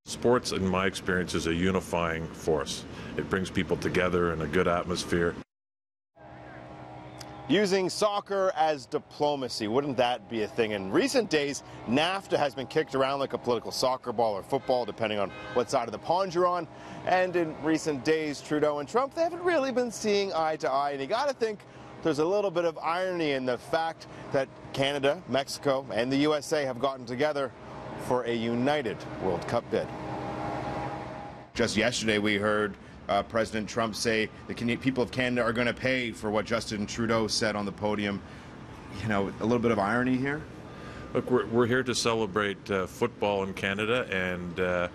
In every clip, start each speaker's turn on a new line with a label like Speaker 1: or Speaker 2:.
Speaker 1: Sports, in my experience, is a unifying force. It brings people together in a good atmosphere.
Speaker 2: Using soccer as diplomacy, wouldn't that be a thing? In recent days, NAFTA has been kicked around like a political soccer ball or football, depending on what side of the pond you're on. And in recent days, Trudeau and Trump, they haven't really been seeing eye to eye. And you got to think there's a little bit of irony in the fact that Canada, Mexico, and the USA have gotten together for a united World Cup bid. Just yesterday, we heard President Trump say the people of Canada are going to pay for what Justin Trudeau said on the podium. You know, a little bit of irony here.
Speaker 1: Look, we're here to celebrate football in Canada, and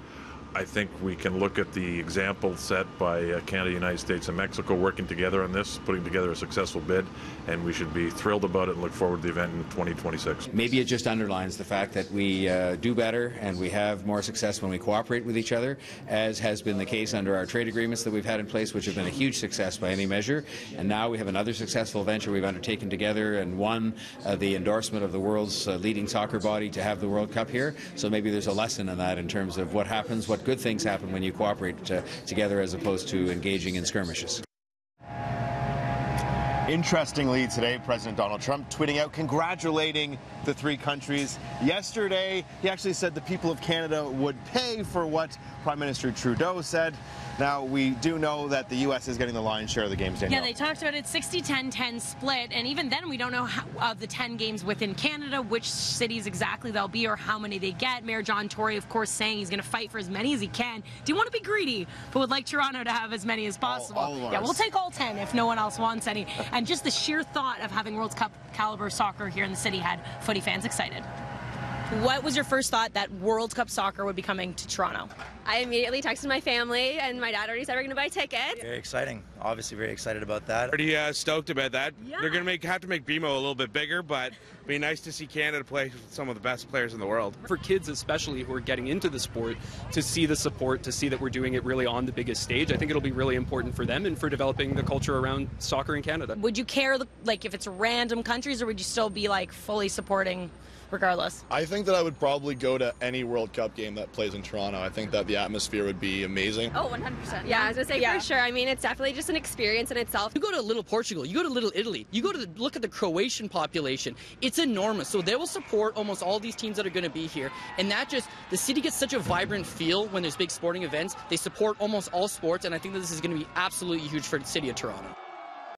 Speaker 1: I think we can look at the example set by Canada, United States, and Mexico working together on this, putting together a successful bid, and we should be thrilled about it and look forward to the event in 2026.
Speaker 3: Maybe it just underlines the fact that we do better and we have more success when we cooperate with each other, as has been the case under our trade agreements that we've had in place, which have been a huge success by any measure. And now we have another successful venture we've undertaken together and won the endorsement of the world's leading soccer body to have the World Cup here. So maybe there's a lesson in that in terms of what happens, what good things happen when you cooperate together as opposed to engaging in skirmishes.
Speaker 2: Interestingly, today, President Donald Trump tweeting out congratulating the three countries. Yesterday, he actually said the people of Canada would pay for what Prime Minister Trudeau said. Now, we do know that the U.S. is getting the lion's share of the games, Danielle.
Speaker 4: Yeah, they talked about it 60-10-10 split, and even then we don't know how, of the 10 games within Canada, which cities exactly they'll be or how many they get. Mayor John Tory, of course, saying he's going to fight for as many as he can. Do you want to be greedy, but would like Toronto to have as many as possible?
Speaker 2: All
Speaker 4: yeah, we'll take all 10 if no one else wants any. And just the sheer thought of having World Cup caliber soccer here in the city had footy fans excited. What was your first thought that World Cup soccer would be coming to Toronto?
Speaker 5: I immediately texted my family, and my dad already said we're going to buy tickets.
Speaker 6: Very exciting. Obviously very excited about that.
Speaker 7: Pretty stoked about that.
Speaker 4: Yeah.
Speaker 7: They're going to have to make BMO a little bit bigger, but it'd be nice to see Canada play with some of the best players in the world.
Speaker 8: For kids especially who are getting into the sport, to see the support, to see that we're doing it really on the biggest stage, I think it'll be really important for them and for developing the culture around soccer in Canada.
Speaker 4: Would you care, like, if it's random countries, or would you still be, like, fully supporting regardless?
Speaker 9: I think that I would probably go to any World Cup game that plays in Toronto. I think that the atmosphere would be amazing.
Speaker 5: Oh, 100%. Yeah, I was going to say for sure. I mean, it's definitely just an experience in itself.
Speaker 10: You go to little Portugal, you go to little Italy, you go to look at the Croatian population. It's enormous. So they will support almost all these teams that are going to be here. And that just, the city gets such a vibrant feel when there's big sporting events. They support almost all sports, and I think that this is going to be absolutely huge for the city of Toronto.